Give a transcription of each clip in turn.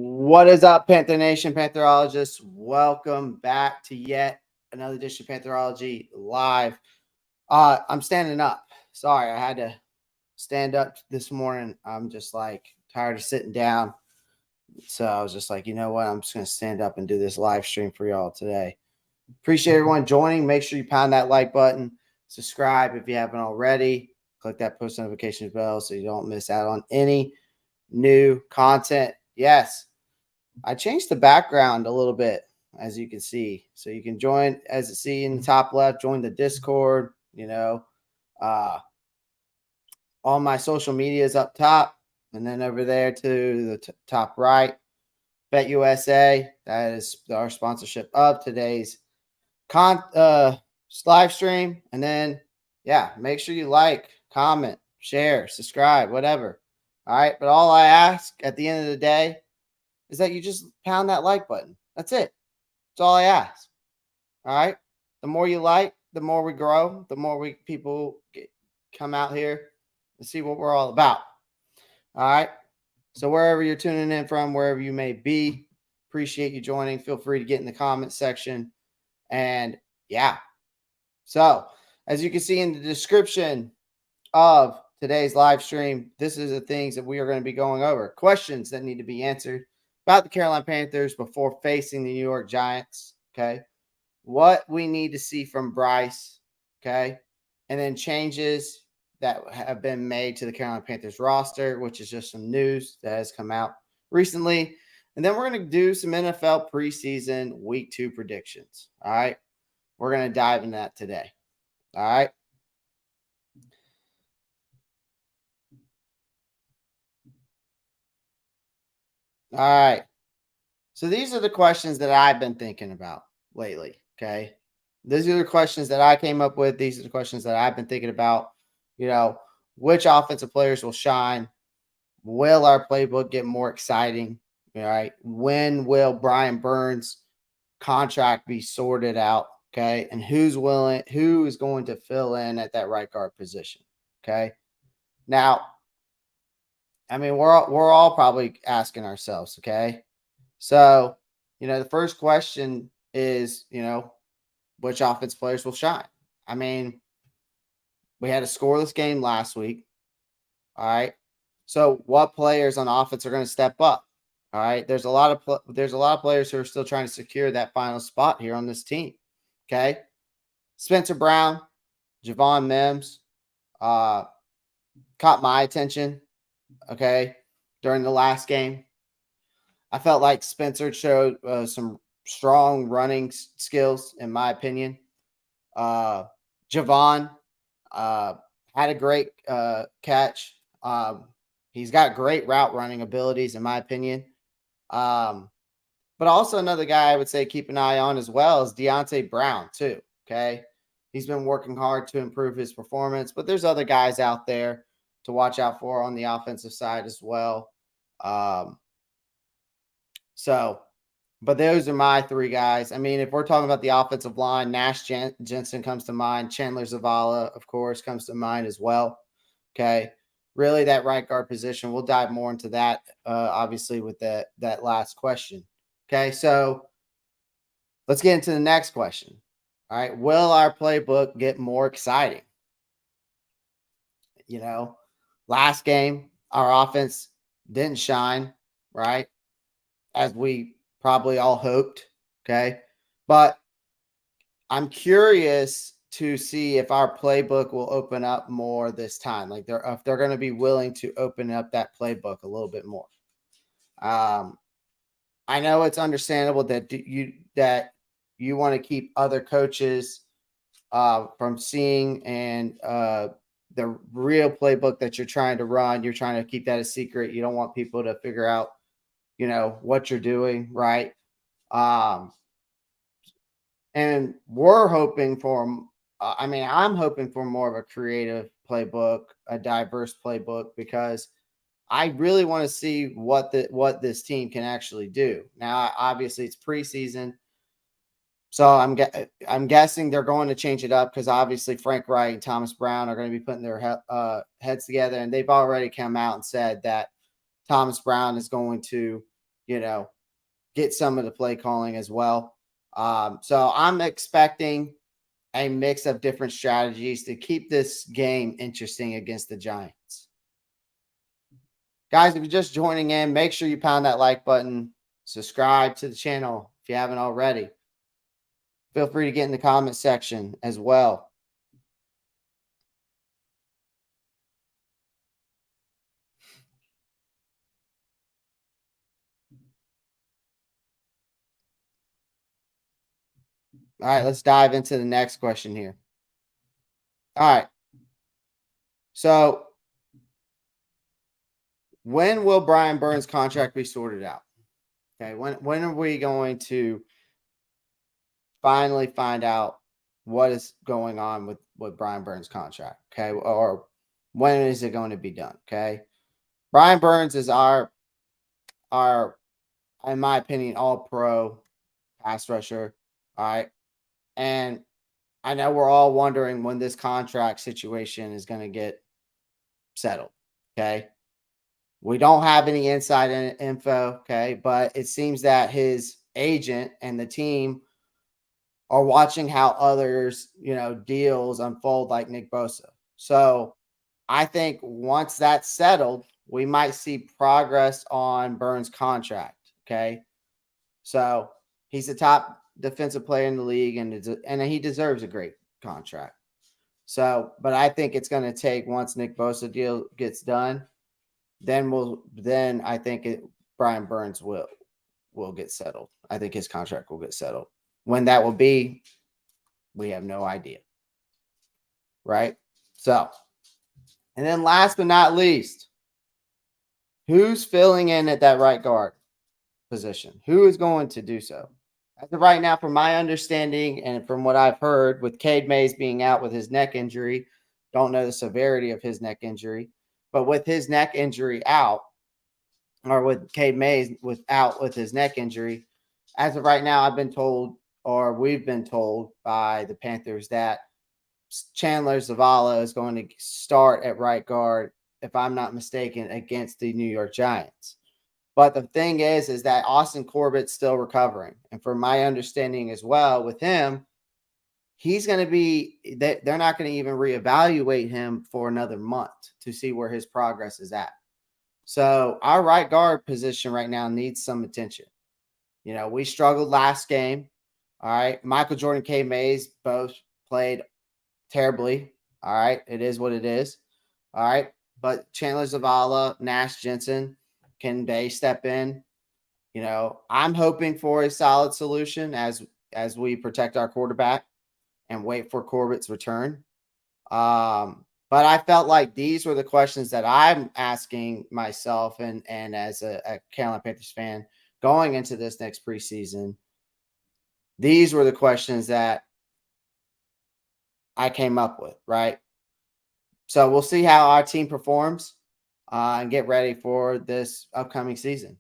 What is up, Panther Nation, Pantherologists? Welcome back to yet another edition of Pantherology Live. I'm standing up. Sorry, I had to stand up this morning. I'm just tired of sitting down. So I was just like, you know what? I'm just going to stand up and do this live stream for y'all today. Appreciate everyone joining. Make sure you pound that like button. Subscribe if you haven't already. Click that post notification bell so you don't miss out on any new content. Yes, I changed the background a little bit, as you can see. So you can join, as you see in the top left, join the Discord, all my social media is up top. And then over there to the top right, Bet USA. That is our sponsorship of today's live stream. And then, make sure you like, comment, share, subscribe, whatever. All right. But all I ask at the end of the day is that you just pound that like button. That's it. That's all I ask. All right. The more you like, the more we grow, the more people come out here and see what we're all about. All right. So wherever you're tuning in from, wherever you may be, appreciate you joining. Feel free to get in the comment section. And so as you can see in the description of today's live stream, this is the things that we are going to be going over. Questions that need to be answered about the Carolina Panthers before facing the New York Giants. Okay. What we need to see from Bryce. Okay. And then changes that have been made to the Carolina Panthers roster, which is just some news that has come out recently. And then we're going to do some NFL preseason week 2 predictions. All right. We're going to dive into that today. All right. All right. So these are the questions that I've been thinking about lately. Okay. These are the questions that I came up with. These are the questions that I've been thinking about. Which offensive players will shine? Will our playbook get more exciting? All right. When will Brian Burns' contract be sorted out? Okay. And who is going to fill in at that right guard position? Okay. Now, I mean, we're all probably asking ourselves, okay? So, the first question is, which offense players will shine? I mean, we had a scoreless game last week. All right. So, what players on offense are going to step up? All right. There's a lot of players who are still trying to secure that final spot here on this team. Okay. Spencer Brown, Javon Mims, caught my attention. Okay. During the last game, I felt like Spencer showed some strong running skills, in my opinion. Javon had a great catch. He's got great route running abilities, in my opinion. But also another guy I would say keep an eye on as well is Deontay Brown, too. Okay. He's been working hard to improve his performance, but there's other guys out there to watch out for on the offensive side as well. But those are my 3 guys. I mean, if we're talking about the offensive line, Nash Jensen comes to mind. Chandler Zavala, of course, comes to mind as well. Okay. Really, that right guard position. We'll dive more into that, obviously, with that last question. Okay. So let's get into the next question. All right. Will our playbook get more exciting? Last game, our offense didn't shine, right? As we probably all hoped. Okay. But I'm curious to see if our playbook will open up more this time. Like if they're going to be willing to open up that playbook a little bit more. I know it's understandable that you want to keep other coaches from seeing and the real playbook that you're trying to run. You're trying to keep that a secret. You don't want people to figure out, what you're doing, right? And we're hoping for, I'm hoping for more of a creative playbook, a diverse playbook, because I really want to see what this team can actually do. Now, obviously, it's preseason, so I'm guessing they're going to change it up because obviously Frank Wright and Thomas Brown are going to be putting their heads together, and they've already come out and said that Thomas Brown is going to get some of the play calling as well. So I'm expecting a mix of different strategies to keep this game interesting against the Giants. Guys, if you're just joining in, make sure you pound that like button. Subscribe to the channel if you haven't already. Feel free to get in the comment section as well. All right, let's dive into the next question here. All right. So, when will Brian Burns' contract be sorted out? Okay, when are we going to finally find out what is going on with Brian Burns' contract? Okay, or when is it going to be done? Okay, Brian Burns is our, in my opinion, all pro pass rusher. All right, and I know we're all wondering when this contract situation is going to get settled. Okay, we don't have any inside info. Okay, but it seems that his agent and the team are watching how others, deals unfold like Nick Bosa. So I think once that's settled, we might see progress on Burns' contract. Okay. So he's the top defensive player in the league and he deserves a great contract. So, but I think it's going to take once Nick Bosa deal gets done, then I think Brian Burns will get settled. I think his contract will get settled. When that will be, we have no idea. Right? So, and then last but not least, who's filling in at that right guard position? Who is going to do so? As of right now, from my understanding and from what I've heard, with Cade Mays being out with his neck injury, don't know the severity of his neck injury, but with his neck injury out, or with Cade Mays out with his neck injury, as of right now, I've been told, or we've been told by the Panthers, that Chandler Zavala is going to start at right guard, if I'm not mistaken, against the New York Giants. But the thing is that Austin Corbett's still recovering. And from my understanding as well with him, he's going to be, they're not going to even reevaluate him for another month to see where his progress is at. So our right guard position right now needs some attention. We struggled last game. All right. Michael Jordan, Cade Mays both played terribly. All right. It is what it is. All right. But Chandler Zavala, Nash Jensen, can they step in? I'm hoping for a solid solution as we protect our quarterback and wait for Corbett's return. But I felt like these were the questions that I'm asking myself and as a Carolina Panthers fan going into this next preseason. These were the questions that I came up with, right? So we'll see how our team performs and get ready for this upcoming season.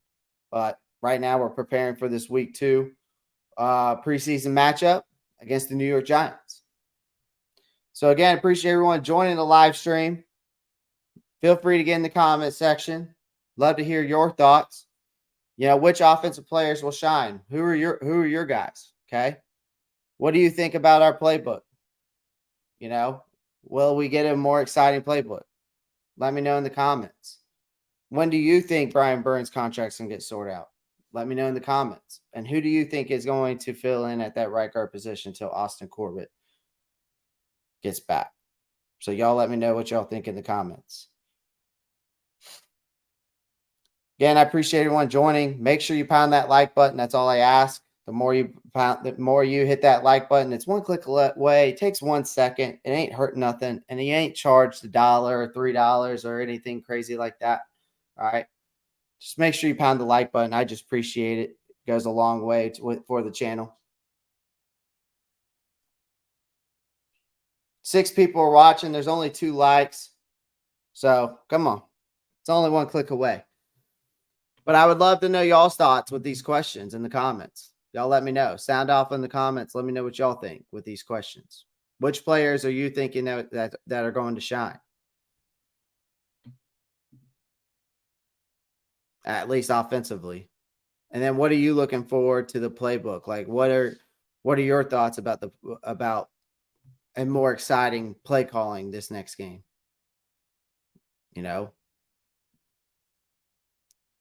But right now we're preparing for this week 2 preseason matchup against the New York Giants. So again, appreciate everyone joining the live stream. Feel free to get in the comment section. Love to hear your thoughts. Which offensive players will shine? Who are your guys? Okay. What do you think about our playbook? Will we get a more exciting playbook? Let me know in the comments. When do you think Brian Burns' contract's going to get sorted out? Let me know in the comments. And who do you think is going to fill in at that right guard position until Austin Corbett gets back? So y'all let me know what y'all think in the comments. Again, I appreciate everyone joining. Make sure you pound that like button. That's all I ask. The more you hit that like button, it's one click away. It takes 1 second. It ain't hurt nothing. And you ain't charged $1 or $3 or anything crazy like that. All right. Just make sure you pound the like button. I just appreciate it. It goes a long way for the channel. 6 people are watching. There's only 2 likes. So come on. It's only 1 click away. But I would love to know y'all's thoughts with these questions in the comments. Y'all let me know. Sound off in the comments. Let me know what y'all think with these questions. Which players are you thinking that are going to shine? At least offensively. And then what are you looking forward to the playbook? Like what are your thoughts about a more exciting play calling this next game? You know,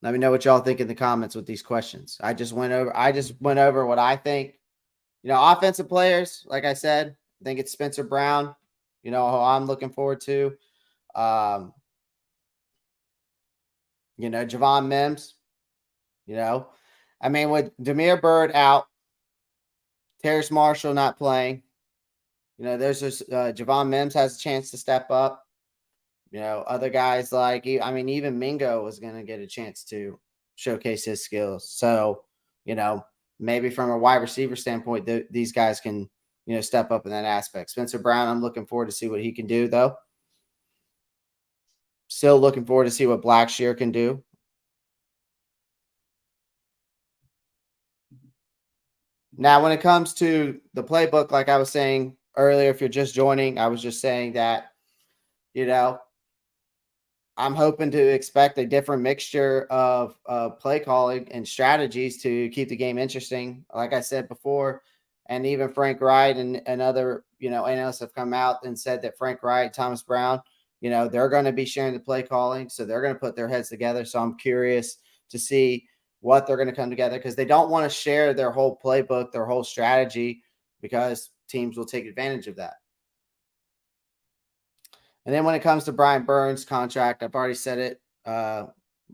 let me know what y'all think in the comments with these questions. I just went over what I think. Offensive players, like I said, I think it's Spencer Brown, who I'm looking forward to. Um, Javon Mims, I mean, with Damiere Byrd out, Terrace Marshall not playing, there's just Javon Mims has a chance to step up. Other guys like, I mean, even Mingo was going to get a chance to showcase his skills. So, maybe from a wide receiver standpoint, these guys can, step up in that aspect. Spencer Brown, I'm looking forward to see what he can do, though. Still looking forward to see what Blackshear can do. Now, when it comes to the playbook, like I was saying earlier, if you're just joining, I was just saying that, I'm hoping to expect a different mixture of play calling and strategies to keep the game interesting. Like I said before, and even Frank Wright and other, analysts have come out and said that Frank Wright, Thomas Brown, they're going to be sharing the play calling. So they're going to put their heads together. So I'm curious to see what they're going to come together because they don't want to share their whole playbook, their whole strategy, because teams will take advantage of that. And then when it comes to Brian Burns' contract, I've already said it.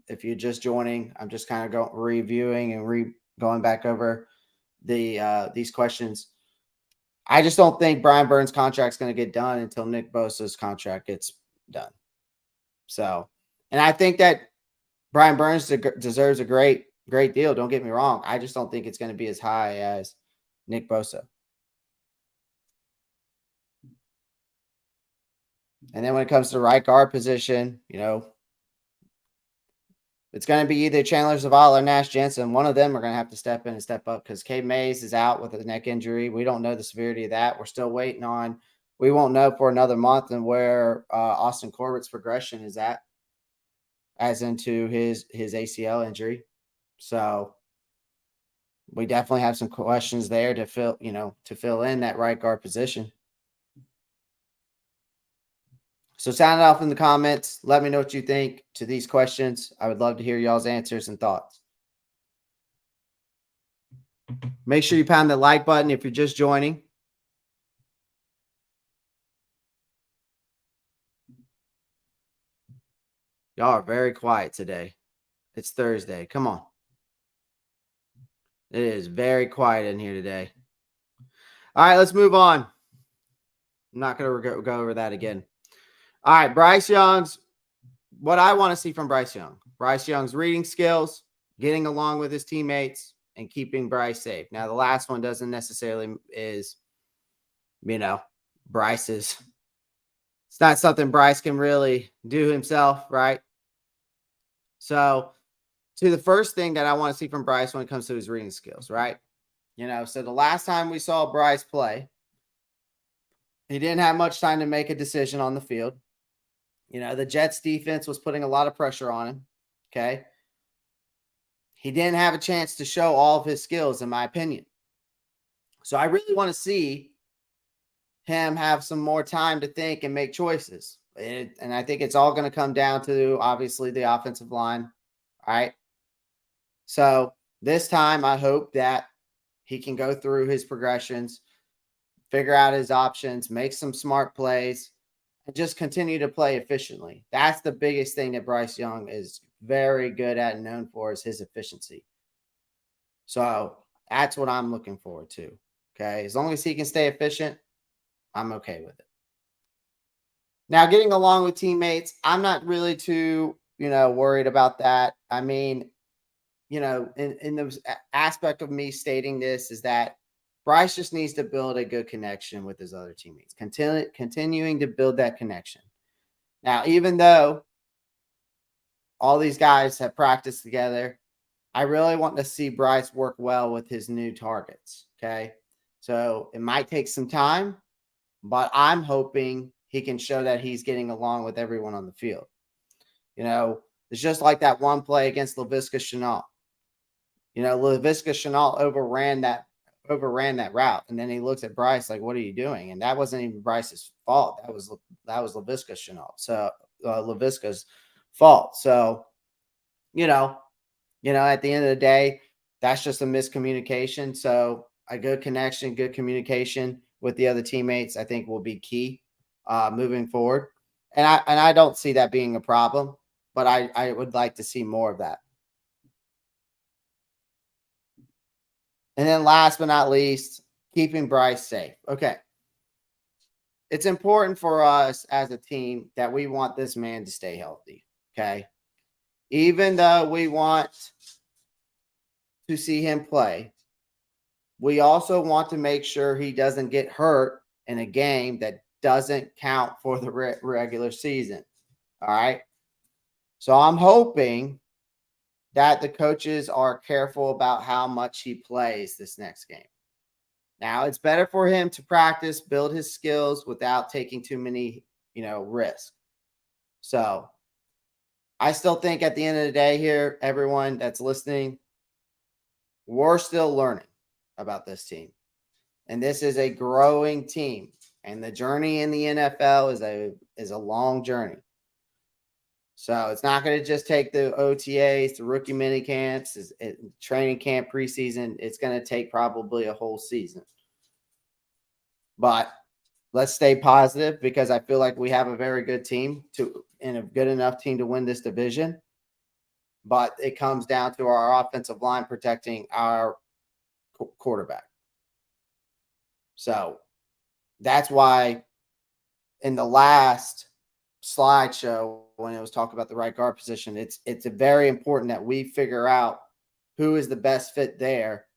If you're just joining, I'm just kind of reviewing and going back over these questions. I just don't think Brian Burns' contract is going to get done until Nick Bosa's contract gets done. So, and I think that Brian Burns deserves a great deal. Don't get me wrong. I just don't think it's going to be as high as Nick Bosa. And then when it comes to the right guard position, it's going to be either Chandler Zavala or Nash Jensen. One of them are going to have to step in and step up because Cade Mays is out with a neck injury. We don't know the severity of that. We're still waiting on. We won't know for another month and where Austin Corbett's progression is at, as into his ACL injury. So we definitely have some questions there to fill in that right guard position. So sound it off in the comments. Let me know what you think to these questions. I would love to hear y'all's answers and thoughts. Make sure you pound the like button if you're just joining. Y'all are very quiet today. It's Thursday. Come on. It is very quiet in here today. All right, let's move on. I'm not going to go over that again. All right, Bryce Young's. What I want to see from Bryce Young. Bryce Young's reading skills, getting along with his teammates, and keeping Bryce safe. Now, the last one doesn't necessarily is, Bryce's. It's not something Bryce can really do himself, right? So, to the first thing that I want to see from Bryce when it comes to his reading skills, right? So the last time we saw Bryce play, he didn't have much time to make a decision on the field. The Jets defense was putting a lot of pressure on him. Okay. He didn't have a chance to show all of his skills, in my opinion. So I really want to see him have some more time to think and make choices. And I think it's all going to come down to, obviously, the offensive line. All right. So this time, I hope that he can go through his progressions, figure out his options, make some smart plays, and just continue to play efficiently. That's the biggest thing that Bryce Young is very good at and known for, is his efficiency. So that's what I'm looking forward to. Okay. As long as he can stay efficient, I'm okay with it. Now, getting along with teammates, I'm not really too, worried about that. I mean, in the aspect of me stating this is that Bryce just needs to build a good connection with his other teammates, continuing to build that connection. Now, even though all these guys have practiced together, I really want to see Bryce work well with his new targets. Okay. So it might take some time, but I'm hoping he can show that he's getting along with everyone on the field. It's just like that one play against Laviska Shenault. Laviska Shenault overran that route. And then he looks at Bryce like, what are you doing? And that wasn't even Bryce's fault. That was Laviska Shenault. So Laviska's fault. So, at the end of the day, that's just a miscommunication. So a good connection, good communication with the other teammates, I think will be key moving forward. And I don't see that being a problem, but I would like to see more of that. And then last but not least, keeping Bryce safe. Okay. It's important for us as a team that we want this man to stay healthy. Okay. Even though we want to see him play, we also want to make sure he doesn't get hurt in a game that doesn't count for the regular season. All right. So I'm hoping that the coaches are careful about how much he plays this next game. Now, it's better for him to practice, build his skills without taking too many, risks. So I still think at the end of the day here, everyone that's listening, we're still learning about this team. And this is a growing team. And the journey in the NFL is a long journey. So it's not going to just take the OTAs, the rookie mini camps, training camp, preseason. It's going to take probably a whole season. But let's stay positive because I feel like we have a very good team and a good enough team to win this division. But it comes down to our offensive line protecting our quarterback. So that's why in the last slideshow, when it was talking about the right guard position, it's very important that we figure out who is the best fit there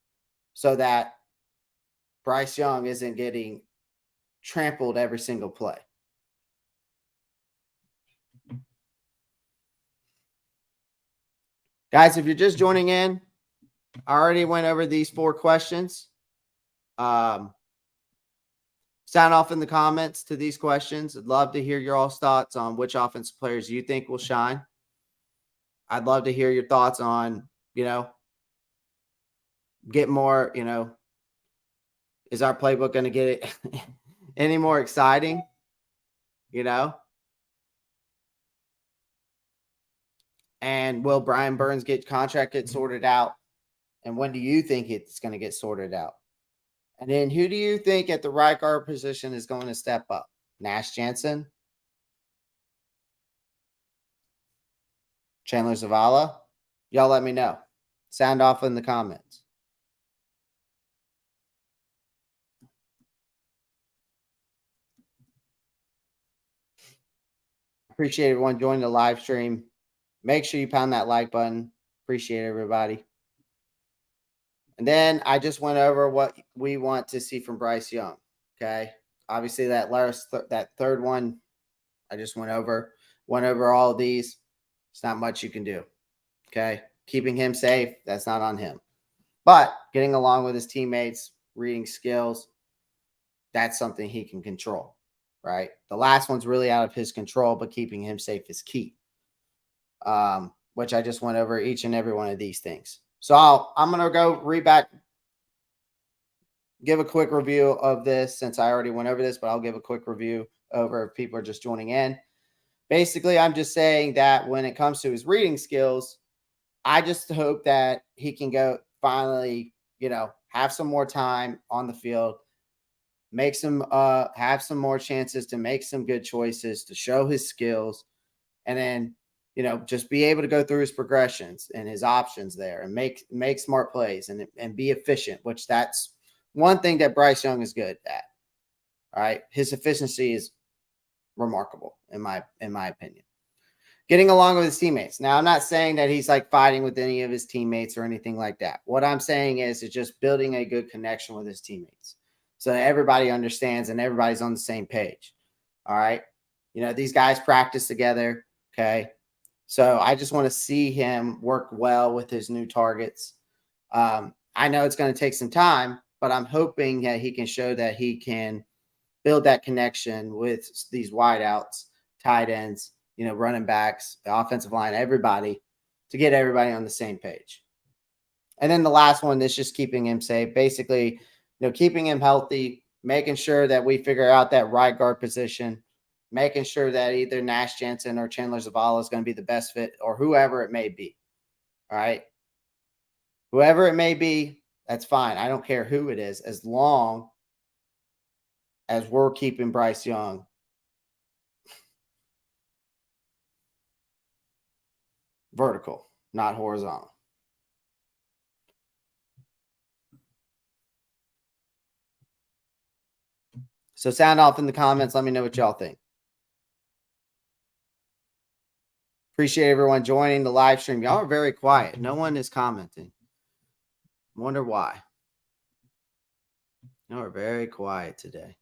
so that Bryce Young isn't getting trampled every single play. Guys, if you're just joining in, I already went over these 4 questions. Sound off in the comments to these questions. I'd love to hear your all's thoughts on which offensive players you think will shine. I'd love to hear your thoughts on, get more, is our playbook going to get it any more exciting? And will Brian Burns' contract get sorted out? And when do you think it's going to get sorted out? And then who do you think at the right guard position is going to step up? Nash Jensen? Chandler Zavala? Y'all let me know. Sound off in the comments. Appreciate everyone joining the live stream. Make sure you pound that like button. Appreciate everybody. And then I just went over what we want to see from Bryce Young. Okay. Obviously, that third one, I just went over all of these. It's not much you can do. Okay. Keeping him safe, that's not on him. But getting along with his teammates, reading skills, that's something he can control. Right. The last one's really out of his control, but keeping him safe is key. Which I just went over each and every one of these things. So I'm going to go give a quick review of this since I already went over this, but I'll give a quick review over if people are just joining in. Basically, I'm just saying that when it comes to his reading skills, I just hope that he can go finally, have some more time on the field, make some, have some more chances to make some good choices, to show his skills, and then, just be able to go through his progressions and his options there and make smart plays and be efficient, which that's one thing that Bryce Young is good at. All right. His efficiency is remarkable in my opinion. Getting along with his teammates. Now, I'm not saying that he's like fighting with any of his teammates or anything like that. What I'm saying is just building a good connection with his teammates so that everybody understands and everybody's on the same page. All right. These guys practice together. Okay. So I just want to see him work well with his new targets. I know it's going to take some time, but I'm hoping that he can show that he can build that connection with these wideouts, tight ends, running backs, the offensive line, everybody, to get everybody on the same page. And then the last one is just keeping him safe. Basically, keeping him healthy, making sure that we figure out that right guard position, making sure that either Nash Jensen or Chandler Zavala is going to be the best fit, or whoever it may be. All right. Whoever it may be, that's fine. I don't care who it is, as long as we're keeping Bryce Young vertical, not horizontal. So sound off in the comments. Let me know what y'all think. Appreciate everyone joining the live stream. Y'all are very quiet. No one is commenting. Wonder why. Y'all are very quiet today.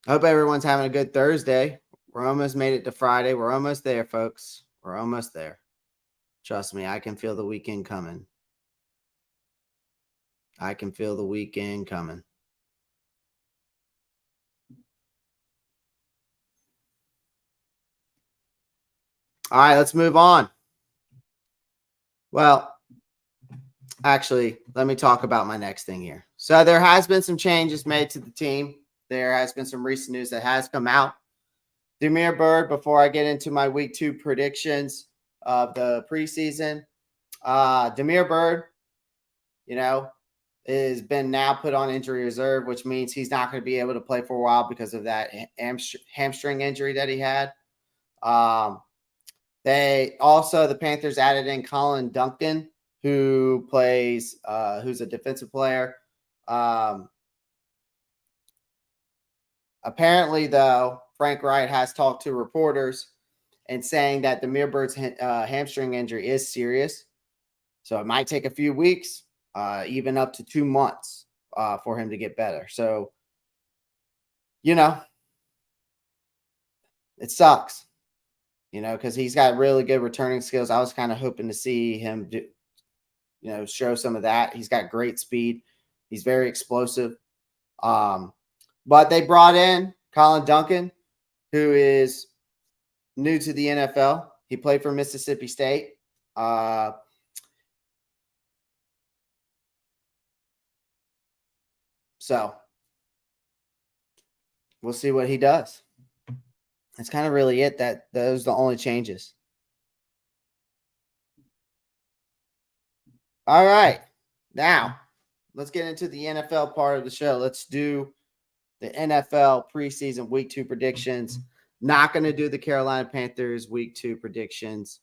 Hope everyone's having a good Thursday. We're almost made it to Friday. We're almost there, folks. We're almost there. Trust me, I can feel the weekend coming. I can feel the weekend coming. All right, let's move on. Well, actually, let me talk about my next thing here. So there has been some changes made to the team. There has been some recent news that has come out. Damiere Byrd, before I get into my week 2 predictions of the preseason, Damiere Byrd, has been now put on injury reserve, which means he's not going to be able to play for a while because of that hamstring injury that he had. The Panthers added in Colin Duncan, who plays, who's a defensive player. Apparently, though, Frank Wright has talked to reporters and saying that Damiere Byrd's hamstring injury is serious. So it might take a few weeks, even up to 2 months for him to get better. So, it sucks, because he's got really good returning skills. I was kind of hoping to see him show some of that. He's got great speed. He's very explosive. But they brought in Colin Duncan, who is new to the NFL. He played for Mississippi State. So we'll see what he does. That's kind of really it. Those are the only changes. All right. Now, let's get into the NFL part of the show. Let's do the NFL preseason week 2 predictions. Not going to do the Carolina Panthers week 2 predictions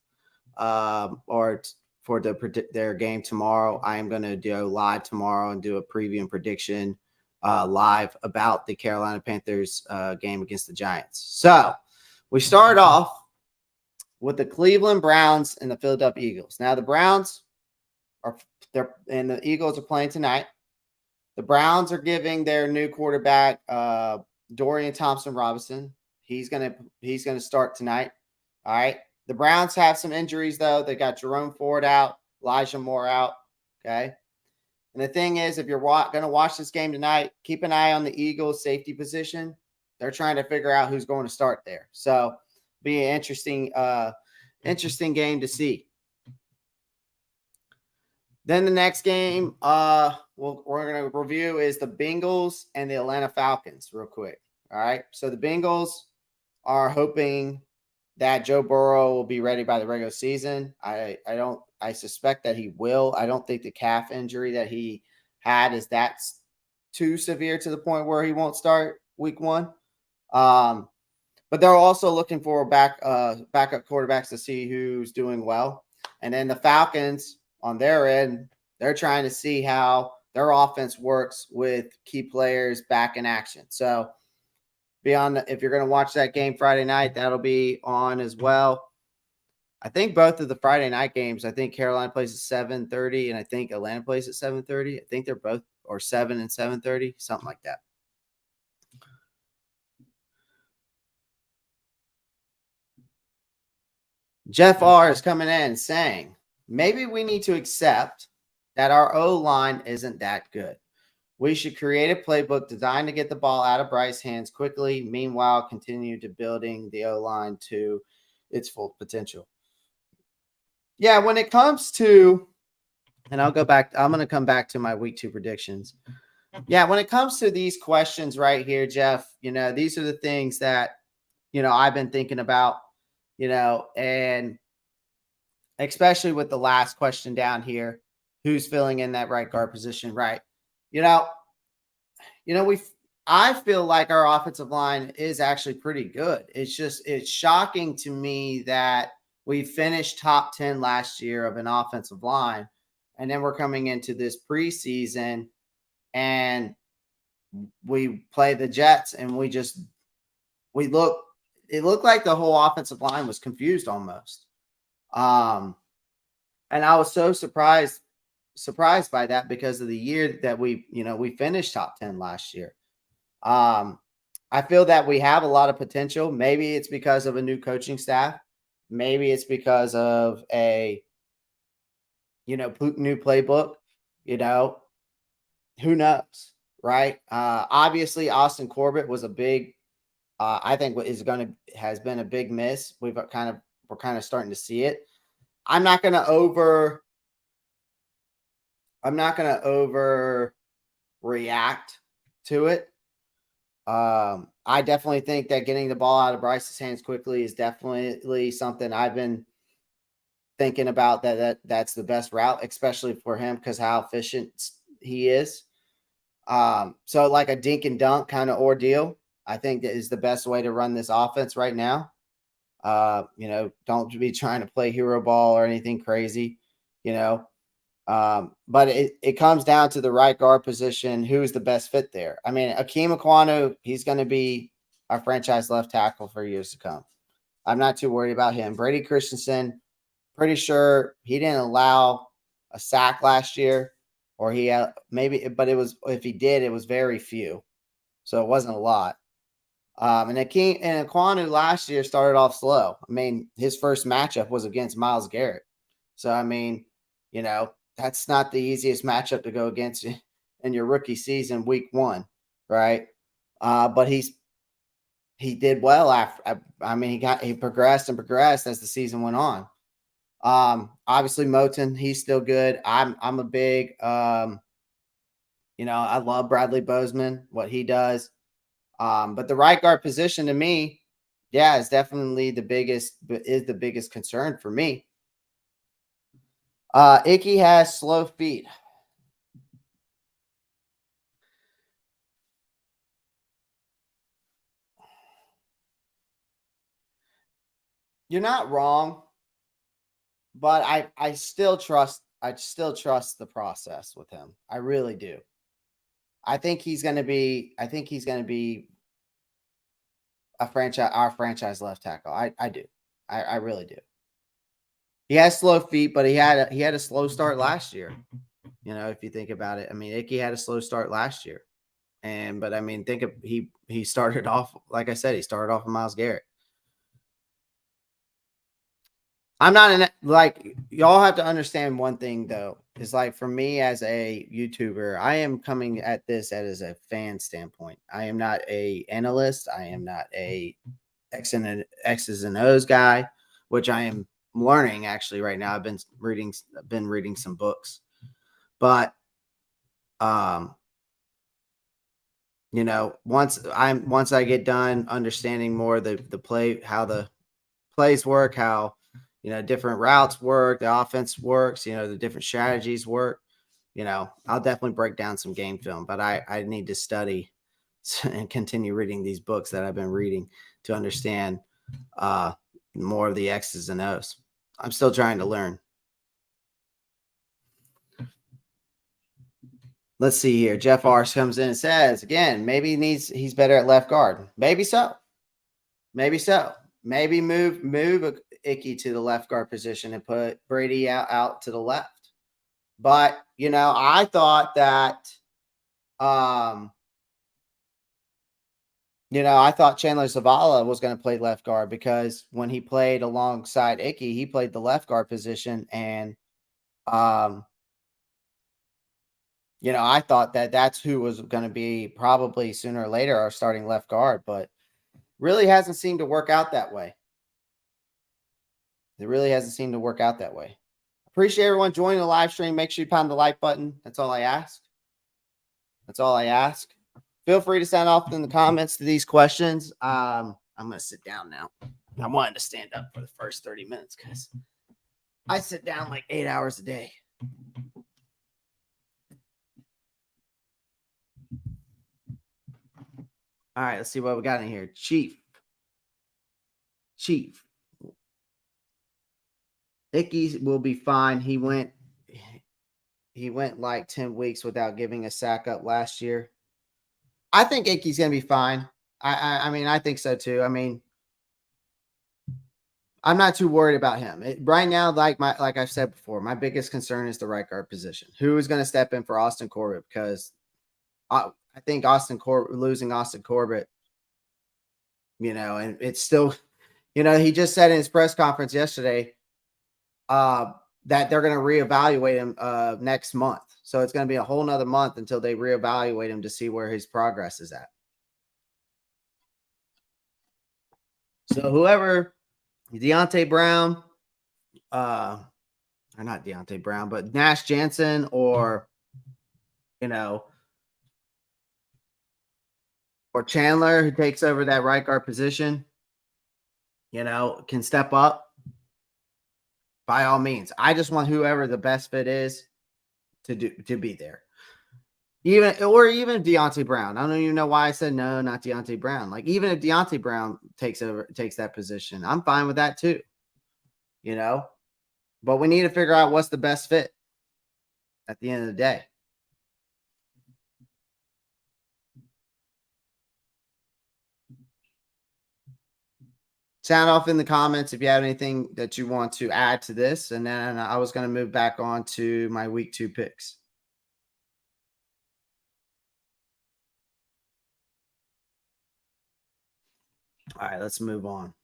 or for their game tomorrow. I am going to do live tomorrow and do a preview and prediction live about the Carolina Panthers game against the Giants. So we start off with the Cleveland Browns and the Philadelphia Eagles. Now the Browns and the Eagles are playing tonight. The Browns are giving their new quarterback Dorian Thompson-Robinson. He's gonna start tonight. All right. The Browns have some injuries though. They got Jerome Ford out, Elijah Moore out. Okay. And the thing is, if you're going to watch this game tonight, keep an eye on the Eagles' safety position. They're trying to figure out who's going to start there. So, be an interesting game to see. Then the next game we're going to review is the Bengals and the Atlanta Falcons real quick. All right. So the Bengals are hoping that Joe Burrow will be ready by the regular season. I suspect that he will. I don't think the calf injury that he had is that too severe to the point where he won't start week 1. But they're also looking for backup quarterbacks to see who's doing well. And then the Falcons on their end, they're trying to see how their offense works with key players back in action. So if you're going to watch that game Friday night, that'll be on as well. I think both of the Friday night games, I think Carolina plays at 7:30 and I think Atlanta plays at 7:30. I think they're both or 7 and 7:30, something like that. Jeff R is coming in saying, maybe we need to accept that our O-line isn't that good. We should create a playbook designed to get the ball out of Bryce's hands quickly. Meanwhile, continue to building the O-line to its full potential. Yeah, when it comes to, and I'm going to come back to my week 2 predictions. Yeah, when it comes to these questions right here, Jeff, these are the things that, I've been thinking about, and especially with the last question down here, who's filling in that right guard position, right? I feel like our offensive line is actually pretty good. It's shocking to me that we finished top 10 last year of an offensive line, and then we're coming into this preseason and we play the Jets and it looked like the whole offensive line was confused almost. And I was so surprised by that because of the year that we finished top 10 last year. I feel that we have a lot of potential. Maybe it's because of a new coaching staff. Maybe it's because of a, new playbook, who knows, right? Obviously Austin Corbett was a big, I think has been a big miss. We're kind of starting to see it. I'm not going to overreact to it. I definitely think that getting the ball out of Bryce's hands quickly is definitely something I've been thinking about. That's the best route, especially for him because how efficient he is. So like a dink and dunk kind of ordeal, I think that is the best way to run this offense right now. Don't be trying to play hero ball or anything crazy, but it comes down to the right guard position. Who's the best fit there? I mean, Akeem Ekwonu, he's going to be our franchise left tackle for years to come. I'm not too worried about him. Brady Christensen, pretty sure he didn't allow a sack last year, or he had but if he did, it was very few. So it wasn't a lot. And Ekwonu last year started off slow. I mean, his first matchup was against Myles Garrett. So, I mean, that's not the easiest matchup to go against in your rookie season, week 1, right? But he did well after. I mean, he progressed as the season went on. Obviously Moton, he's still good. I'm a big, I love Bradley Bozeman, what he does. But the right guard position to me, yeah, is definitely the biggest concern for me. Icky has slow feet. You're not wrong, but I still trust the process with him. I really do. I think he's going to be our franchise left tackle. I do. I really do. He has slow feet, but he had a slow start last year. If you think about it, I mean, Icky had a slow start last year, but I mean, he started off, like I said, he started off with Myles Garrett. I'm not y'all have to understand one thing though. Is like for me as a YouTuber, I am coming at this as a fan standpoint. I am not a analyst. I am not a X's and O's guy, which I am learning actually right now. I've been reading some books, but once I get done understanding more the play, how the plays work, how different routes work, the offense works, the different strategies work, I'll definitely break down some game film, but I need to study and continue reading these books that I've been reading to understand more of the X's and O's. I'm still trying to learn. Let's see here. Jeff Ars comes in and says, again, maybe he's better at left guard. Maybe so. Maybe so. Maybe move Icky to the left guard position and put Brady out to the left. But, I thought that, I thought Chandler Zavala was going to play left guard because when he played alongside Icky, he played the left guard position. And, um, I thought that that's who was going to be probably sooner or later our starting left guard, but really hasn't seemed to work out that way. It really hasn't seemed to work out that way. Appreciate everyone joining the live stream. Make sure you pound the like button. That's all I ask. That's all I ask. Feel free to sound off in the comments to these questions. I'm going to sit down now. I wanted to stand up for the first 30 minutes because I sit down like 8 hours a day. All right, let's see what we got in here. Chief. Icky will be fine. He went like 10 weeks without giving a sack up last year. I think Icky's going to be fine. I mean, I think so too. I mean, I'm not too worried about him right now. Like I've said before, my biggest concern is the right guard position. Who is going to step in for Austin Corbett? Because I think losing Austin Corbett, and it's still, he just said in his press conference yesterday that they're going to reevaluate him next month. So it's going to be a whole nother month until they reevaluate him to see where his progress is at. So whoever, Deontay Brown, or not Deontay Brown, but Nash Jansen or Chandler, who takes over that right guard position, can step up. By all means, I just want whoever the best fit is to be there. Even Deontay Brown. I don't even know why I said no, not Deontay Brown. Like even if Deontay Brown takes that position, I'm fine with that too. But we need to figure out what's the best fit at the end of the day. Sound off in the comments if you have anything that you want to add to this. And then I was going to move back on to my week 2 picks. All right, let's move on.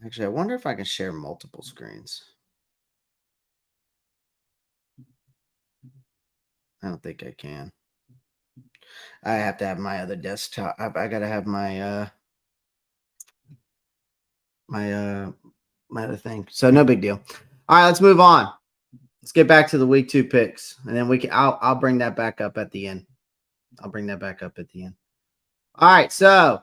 Actually, I wonder if I can share multiple screens. I don't think I can. I have to have my other desktop. I got to have my my other thing. So no big deal. All right, let's move on. Let's get back to the week 2 picks, and then I'll bring that back up at the end. All right, so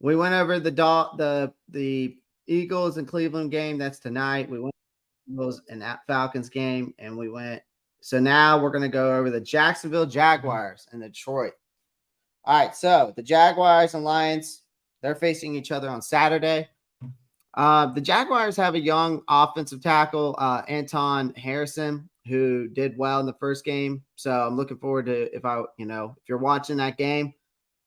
we went over the Eagles and Cleveland game. That's tonight. We went Eagles and Falcons game, and we went. So now we're going to go over the Jacksonville Jaguars and Detroit. All right, so the Jaguars and Lions, they're facing each other on Saturday. The Jaguars have a young offensive tackle, Anton Harrison, who did well in the first game. So I'm looking forward to if you're watching that game,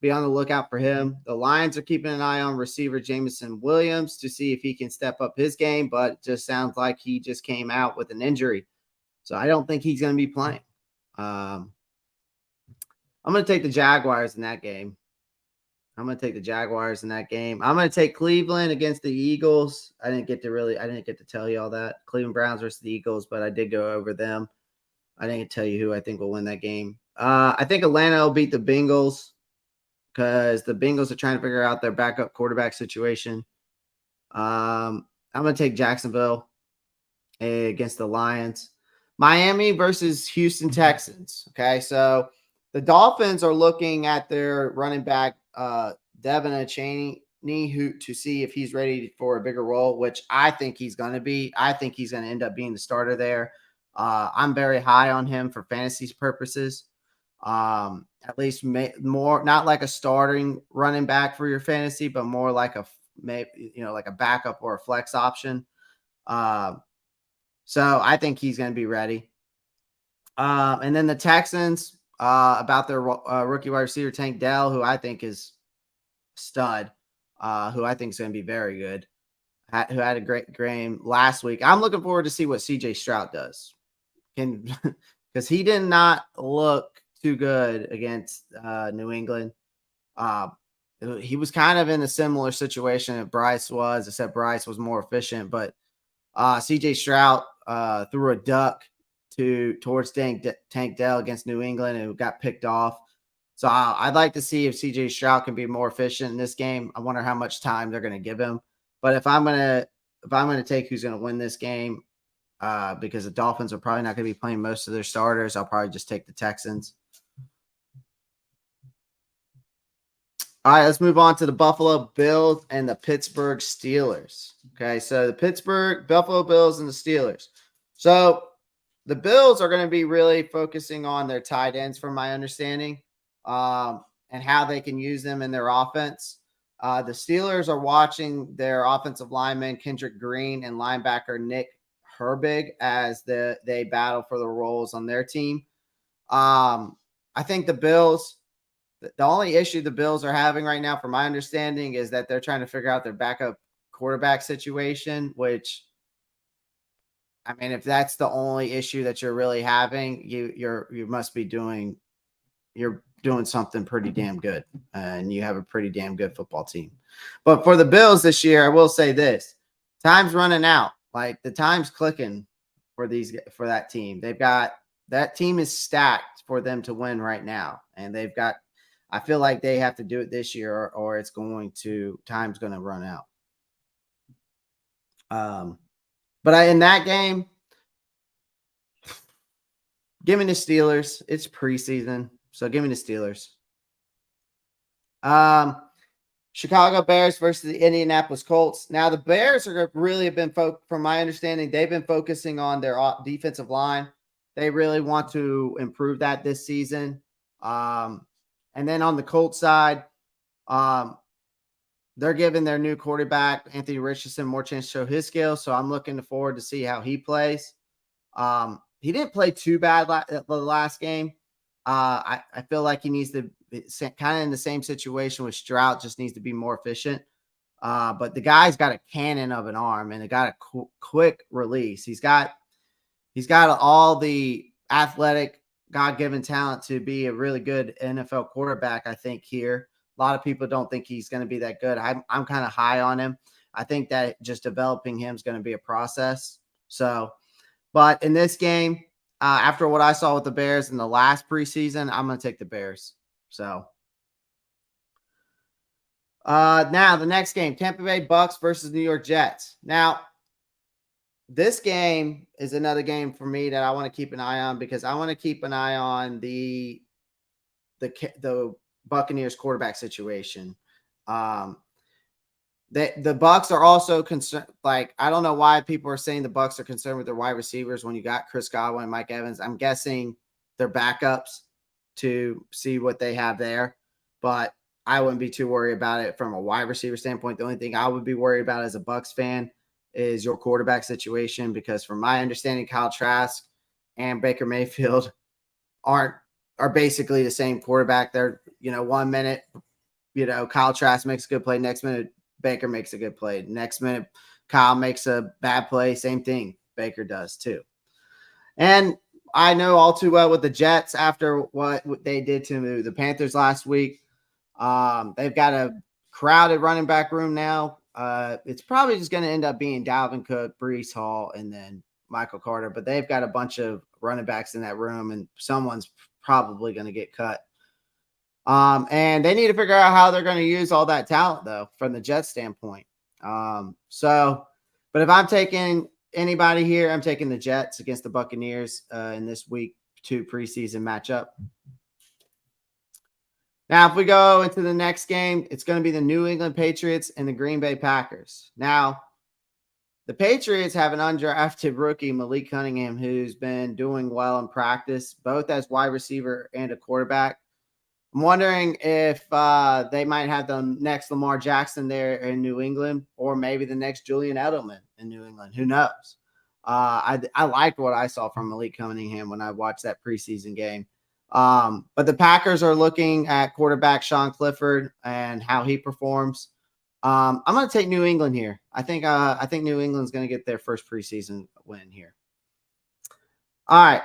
be on the lookout for him. The Lions are keeping an eye on receiver Jameson Williams to see if he can step up his game, but it just sounds like he just came out with an injury. So I don't think he's going to be playing. I'm going to take the Jaguars in that game. I'm going to take Cleveland against the Eagles. I didn't get to tell you all that. Cleveland Browns versus the Eagles, but I did go over them. I didn't tell you who I think will win that game. I think Atlanta will beat the Bengals because the Bengals are trying to figure out their backup quarterback situation. I'm going to take Jacksonville against the Lions. Miami versus Houston Texans. Okay, so the Dolphins are looking at their running back, Devin Achane, to see if he's ready for a bigger role, which I think he's going to be. I think he's going to end up being the starter there. I'm very high on him for fantasy purposes. At least more, not like a starting running back for your fantasy, but more like like a backup or a flex option. So I think he's going to be ready. And then the Texans, about their rookie wide receiver, Tank Dell, who I think is stud, who I think is going to be very good, who had a great game last week. I'm looking forward to see what CJ Stroud does. Because he did not look too good against New England. Uh, he was kind of in a similar situation that Bryce was, except Bryce was more efficient. But CJ Stroud threw a duck towards Tank Dell against New England and got picked off. So I'd like to see if CJ Stroud can be more efficient in this game. I wonder how much time they're going to give him. But if I'm gonna take who's going to win this game, because the Dolphins are probably not going to be playing most of their starters, I'll probably just take the Texans. All right, let's move on to the Buffalo Bills and the Pittsburgh Steelers. Okay, so the Buffalo Bills and the Steelers. So the Bills are going to be really focusing on their tight ends, from my understanding, and how they can use them in their offense. The Steelers are watching their offensive lineman, Kendrick Green, and linebacker Nick Herbig as they battle for the roles on their team. I think the Bills, the only issue the Bills are having right now, from my understanding, is that they're trying to figure out their backup quarterback situation, which, I mean, if that's the only issue that you're really having, you must be doing something pretty damn good, and you have a pretty damn good football team. But for the Bills this year, I will say this: time's running out. Like, the time's clicking for that team. That team is stacked for them to win right now, and I feel like they have to do it this year, or time's going to run out. But in that game, give me the Steelers. It's preseason, so give me the Steelers. Chicago Bears versus the Indianapolis Colts. Now, the Bears from my understanding, they've been focusing on their defensive line. They really want to improve that this season. And then on the Colts side, they're giving their new quarterback, Anthony Richardson, more chance to show his skills. So I'm looking forward to see how he plays. He didn't play too bad the last game. I feel like he needs to be kind of in the same situation with Stroud, just needs to be more efficient. But the guy's got a cannon of an arm, and it got a quick release. He's got all the athletic, God-given talent to be a really good NFL quarterback, I think, here. A lot of people don't think he's going to be that good. I'm kind of high on him. I think that just developing him is going to be a process. So, but in this game, after what I saw with the Bears in the last preseason, I'm going to take the Bears. So, now the next game, Tampa Bay Bucks versus New York Jets. Now, this game is another game for me that I want to keep an eye on, because I want to keep an eye on the Buccaneers quarterback situation. The Bucks are also concerned. Like, I don't know why people are saying the Bucks are concerned with their wide receivers when you got Chris Godwin and Mike Evans. I'm guessing they're backups to see what they have there, but I wouldn't be too worried about it from a wide receiver standpoint. The only thing I would be worried about as a Bucks fan is your quarterback situation, because from my understanding, Kyle Trask and Baker Mayfield are basically the same quarterback. They're, 1 minute, Kyle Trask makes a good play. Next minute, Baker makes a good play. Next minute, Kyle makes a bad play. Same thing Baker does too. And I know all too well with the Jets, after what they did to the Panthers last week, they've got a crowded running back room now. It's probably just going to end up being Dalvin Cook, Breece Hall, and then Michael Carter. But they've got a bunch of running backs in that room, and someone's probably going to get cut. And they need to figure out how they're going to use all that talent, though, from the Jets standpoint. But if I'm taking anybody here, I'm taking the Jets against the Buccaneers in this week 2 preseason matchup. Now, if we go into the next game, it's going to be the New England Patriots and the Green Bay Packers. Now, the Patriots have an undrafted rookie, Malik Cunningham, who's been doing well in practice, both as wide receiver and a quarterback. I'm wondering if they might have the next Lamar Jackson there in New England, or maybe the next Julian Edelman in New England. Who knows? I liked what I saw from Malik Cunningham when I watched that preseason game. But the Packers are looking at quarterback Sean Clifford and how he performs. I'm going to take New England here. I think New England's going to get their first preseason win here. All right.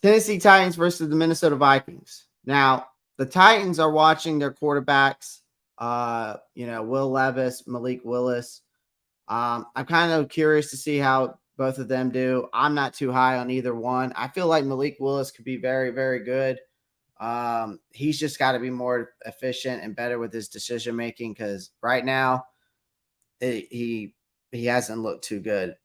Tennessee Titans versus the Minnesota Vikings. Now, the Titans are watching their quarterbacks, Will Levis, Malik Willis. I'm kind of curious to see how both of them do. I'm not too high on either one. I feel like Malik Willis could be very, very good. He's just got to be more efficient and better with his decision making because right now he hasn't looked too good.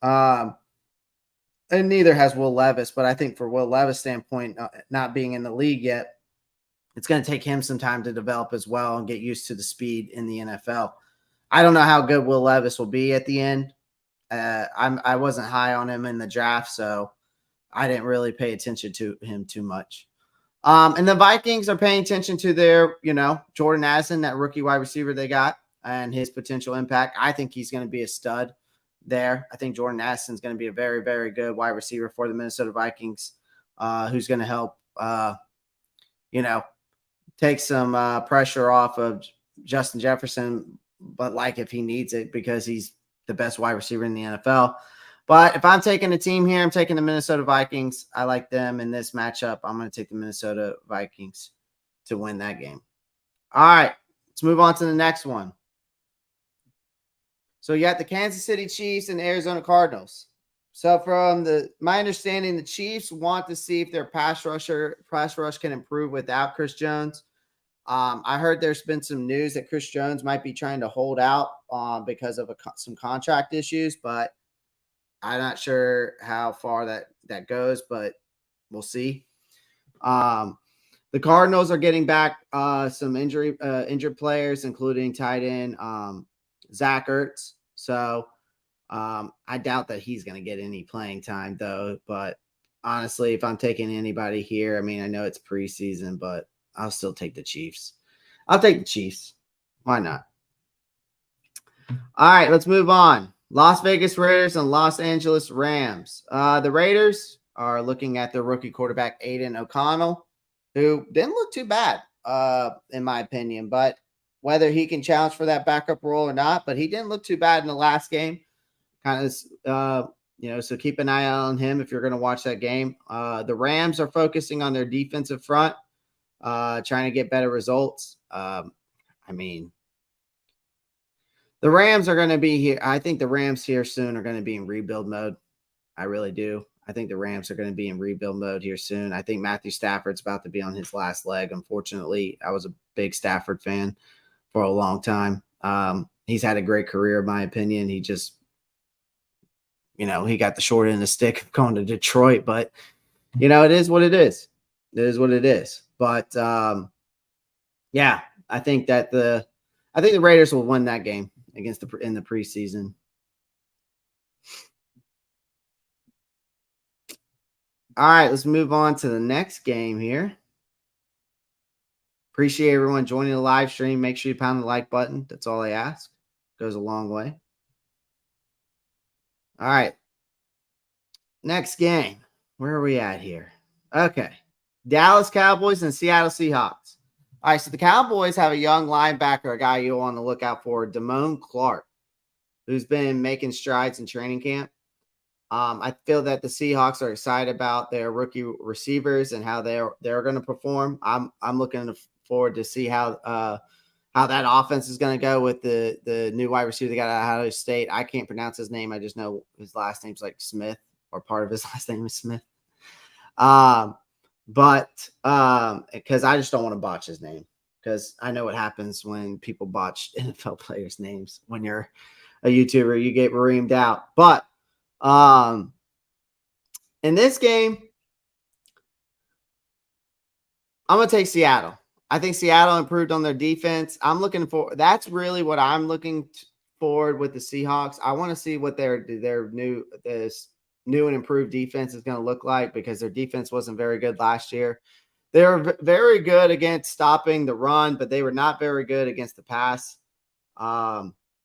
And neither has Will Levis, but I think for Will Levis' standpoint, not being in the league yet, it's going to take him some time to develop as well and get used to the speed in the NFL. I don't know how good Will Levis will be at the end. I wasn't high on him in the draft, so I didn't really pay attention to him too much. And the Vikings are paying attention to their, Jordan Addison, that rookie wide receiver they got, and his potential impact. I think he's going to be a stud there. I think Jordan Addison is going to be a very, very good wide receiver for the Minnesota Vikings, who's going to help, take some pressure off of Justin Jefferson, but like if he needs it because he's the best wide receiver in the NFL. But if I'm taking a team here, I'm taking the Minnesota Vikings. I like them in this matchup. I'm going to take the Minnesota Vikings to win that game. All right, let's move on to the next one. So you got the Kansas City Chiefs and Arizona Cardinals. So from my understanding, the Chiefs want to see if their pass rush can improve without Chris Jones. I heard there's been some news that Chris Jones might be trying to hold out because of some contract issues, but I'm not sure how far that goes, but we'll see. The Cardinals are getting back some injured players, including tight end Zach Ertz. So I doubt that he's going to get any playing time, though. But honestly, if I'm taking anybody here, I mean, I know it's preseason, but I'll still take the Chiefs. I'll take the Chiefs. Why not? All right, let's move on. Las Vegas Raiders and Los Angeles Rams. The Raiders are looking at their rookie quarterback, Aiden O'Connell, who didn't look too bad, in my opinion. But whether he can challenge for that backup role or not, but he didn't look too bad in the last game. Kind of, so keep an eye out on him if you're going to watch that game. The Rams are focusing on their defensive front, trying to get better results. The Rams are going to be here. I think the Rams here soon are going to be in rebuild mode. I really do. I think the Rams are going to be in rebuild mode here soon. I think Matthew Stafford's about to be on his last leg. Unfortunately, I was a big Stafford fan for a long time. He's had a great career, in my opinion. He just, he got the short end of the stick going to Detroit, but it is what it is. It is what it is. But yeah, I think the Raiders will win that game in the preseason. All right, let's move on to the next game here. Appreciate everyone joining the live stream. Make sure you pound the like button. That's all I ask. Goes a long way. All right. Next game. Where are we at here? Okay. Dallas Cowboys and Seattle Seahawks. All right, so the Cowboys have a young linebacker, a guy you'll want to look out for, Damone Clark, who's been making strides in training camp. I feel that the Seahawks are excited about their rookie receivers and how they're going to perform. I'm looking forward to see how that offense is going to go with the new wide receiver they got out of Ohio State. I can't pronounce his name. I just know his last name's like Smith, or part of his last name is Smith. But because I just don't want to botch his name, because I know what happens when people botch NFL players' names. When you're a YouTuber, you get reamed out. But in this game, I'm going to take Seattle. I think Seattle improved on their defense. That's really what I'm looking forward with the Seahawks. I want to see what their new and improved defense is going to look like, because their defense wasn't very good last year. They were very good against stopping the run, but they were not very good against the pass.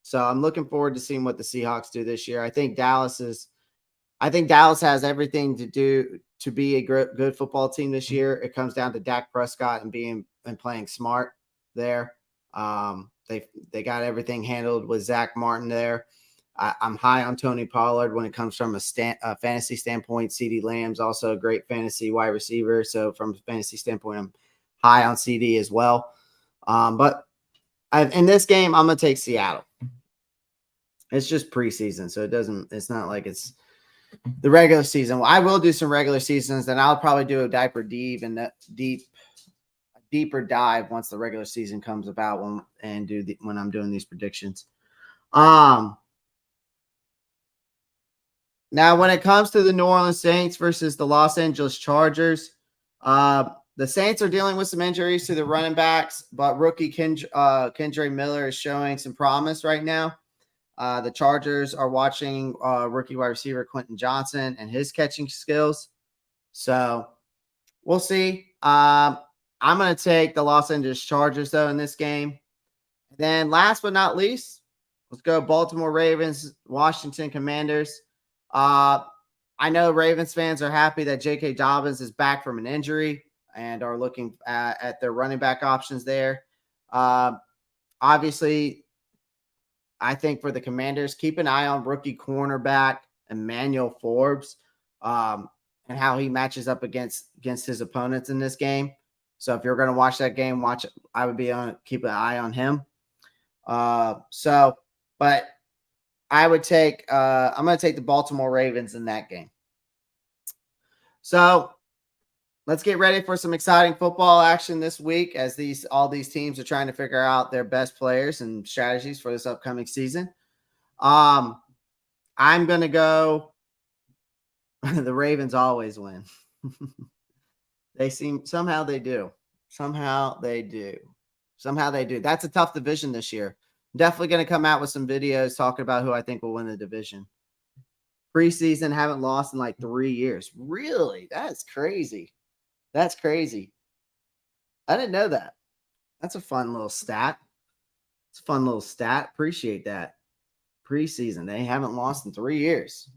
So I'm looking forward to seeing what the Seahawks do this year. I think Dallas has everything to do to be a good football team this year. It comes down to Dak Prescott and playing smart there. They got everything handled with Zach Martin there. I'm high on Tony Pollard when it comes from a fantasy standpoint. CeeDee Lamb's also a great fantasy wide receiver. So from a fantasy standpoint, I'm high on CD as well. But in this game, I'm going to take Seattle. It's just preseason, so it's not like it's the regular season. I will do some regular seasons, and I'll probably do a deeper dive once the regular season comes about when I'm doing these predictions. Now, when it comes to the New Orleans Saints versus the Los Angeles Chargers, the Saints are dealing with some injuries to the running backs, but rookie Kendre Miller is showing some promise right now. The Chargers are watching rookie wide receiver Quentin Johnson and his catching skills. So we'll see. I'm going to take the Los Angeles Chargers, though, in this game. Then last but not least, let's go Baltimore Ravens, Washington Commanders. I know Ravens fans are happy that J.K. Dobbins is back from an injury and are looking at their running back options there. Obviously, I think for the Commanders, keep an eye on rookie cornerback Emmanuel Forbes and how he matches up against his opponents in this game. So if you're going to watch that game, I would keep an eye on him. But I would I'm going to take the Baltimore Ravens in that game. So let's get ready for some exciting football action this week as all these teams are trying to figure out their best players and strategies for this upcoming season. I'm going to go the Ravens always win. Somehow they do. That's a tough division this year. Definitely going to come out with some videos talking about who I think will win the division. Preseason, haven't lost in like 3 years. Really? That's crazy. I didn't know that. That's a fun little stat. Appreciate that. Preseason, they haven't lost in 3 years.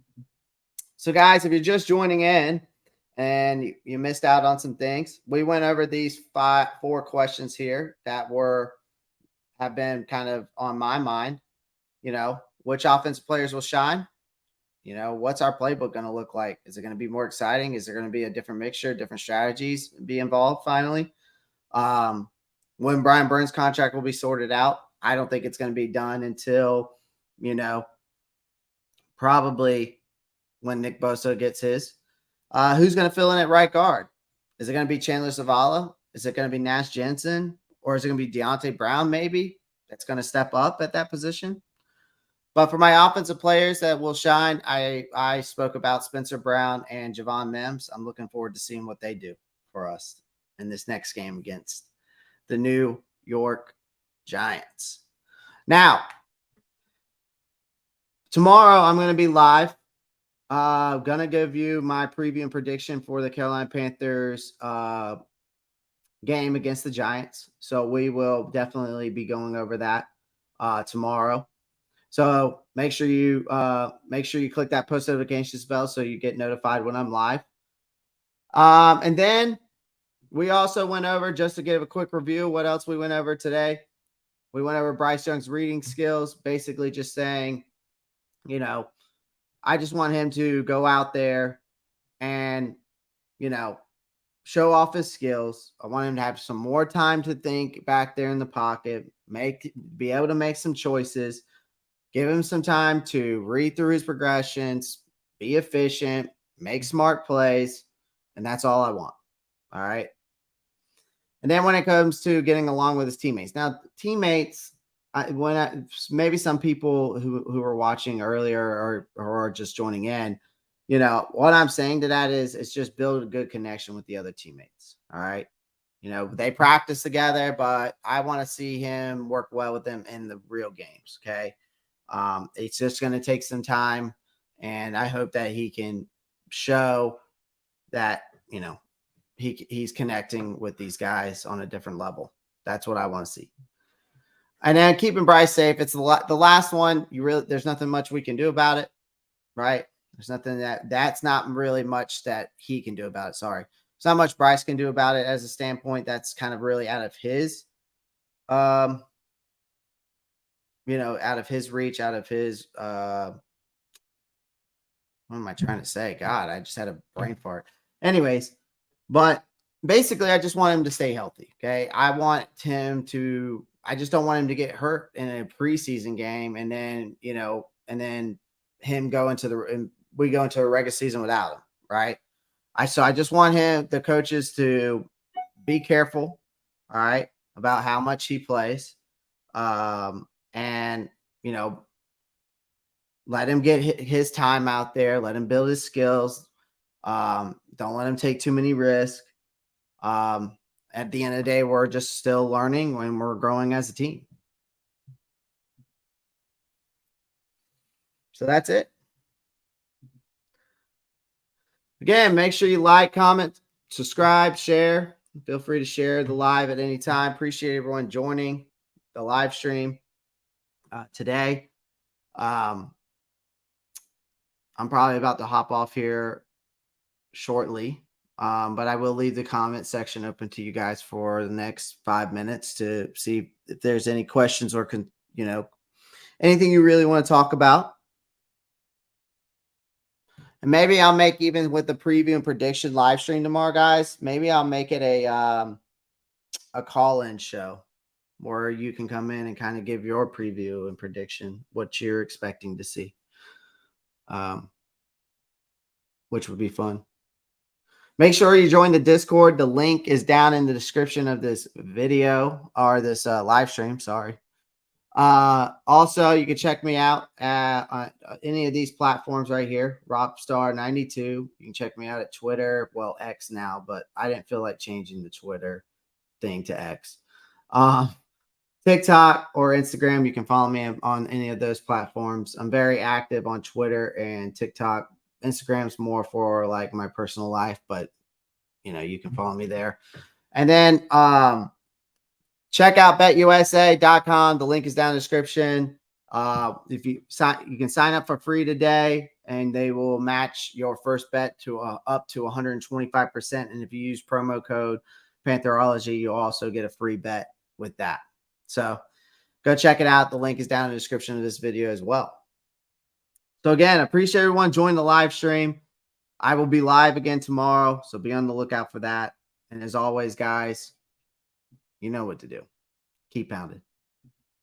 So, guys, if you're just joining in and you missed out on some things, we went over these 4 questions here that have been kind of on my mind. Which offensive players will shine? What's our playbook going to look like? Is it going to be more exciting? Is there going to be a different mixture, different strategies be involved finally? When Brian Burns' contract will be sorted out, I don't think it's going to be done until, probably when Nick Bosa gets his. Who's going to fill in at right guard? Is it going to be Chandler Zavala? Is it going to be Nash Jensen? Or is it going to be Deontay Brown maybe that's going to step up at that position? But for my offensive players that will shine, I spoke about Spencer Brown and Javon Mims. I'm looking forward to seeing what they do for us in this next game against the New York Giants. Now, tomorrow I'm going to be live. Going to give you my preview and prediction for the Carolina Panthers game against the Giants. So we will definitely be going over that tomorrow. So make sure you click that post notifications bell so you get notified when I'm live. And then we also went over, just to give a quick review, what else we went over today. We went over Bryce Young's reading skills, basically just saying, I just want him to go out there and, show off his skills. I want him to have some more time to think back there in the pocket, be able to make some choices. Give him some time to read through his progressions, be efficient, make smart plays, and that's all I want. All right. And then when it comes to getting along with his teammates, now teammates, maybe some people who are watching earlier or are just joining in, what I'm saying to that is just build a good connection with the other teammates. All right. They practice together, but I want to see him work well with them in the real games. Okay. It's just going to take some time, and I hope that he can show that, he's connecting with these guys on a different level. That's what I want to see. And then keeping Bryce safe. It's the last one. There's nothing much we can do about it, right? There's nothing that's not really much that he can do about it. Sorry. There's not much Bryce can do about it as a standpoint. That's kind of really out of his out of his reach, out of his, what am I trying to say? God, I just had a brain fart. Anyways, but basically, I just want him to stay healthy. Okay. I just don't want him to get hurt in a preseason game and then, and then him go into and we go into a regular season without him. Right. So I just want the coaches to be careful. All right. About how much he plays. And, let him get his time out there. Let him build his skills. Don't let him take too many risks. At the end of the day, we're just still learning when we're growing as a team. So that's it. Again, make sure you like, comment, subscribe, share. Feel free to share the live at any time. Appreciate everyone joining the live stream today. I'm probably about to hop off here shortly, but I will leave the comment section open to you guys for the next 5 minutes to see if there's any questions or anything you really want to talk about. And maybe I'll make, even with the preview and prediction live stream tomorrow, guys, maybe I'll make it a call-in show where you can come in and kind of give your preview and prediction, what you're expecting to see, which would be fun. Make sure you join the Discord. The link is down in the description of this video or this live stream. Sorry. Also, you can check me out at any of these platforms right here, Roppstar92. You can check me out at Twitter, well, X now, but I didn't feel like changing the Twitter thing to X. TikTok or Instagram, you can follow me on any of those platforms. I'm very active on Twitter and TikTok. Instagram's more for like my personal life, but you can follow me there. And then check out betusa.com. The link is down in the description. If you can sign up for free today, and they will match your first bet to up to 125%. And if you use promo code Pantherology, you'll also get a free bet with that. So go check it out. The link is down in the description of this video as well. So again, I appreciate everyone joining the live stream. I will be live again tomorrow, so be on the lookout for that. And as always, guys, you know what to do. Keep pounding.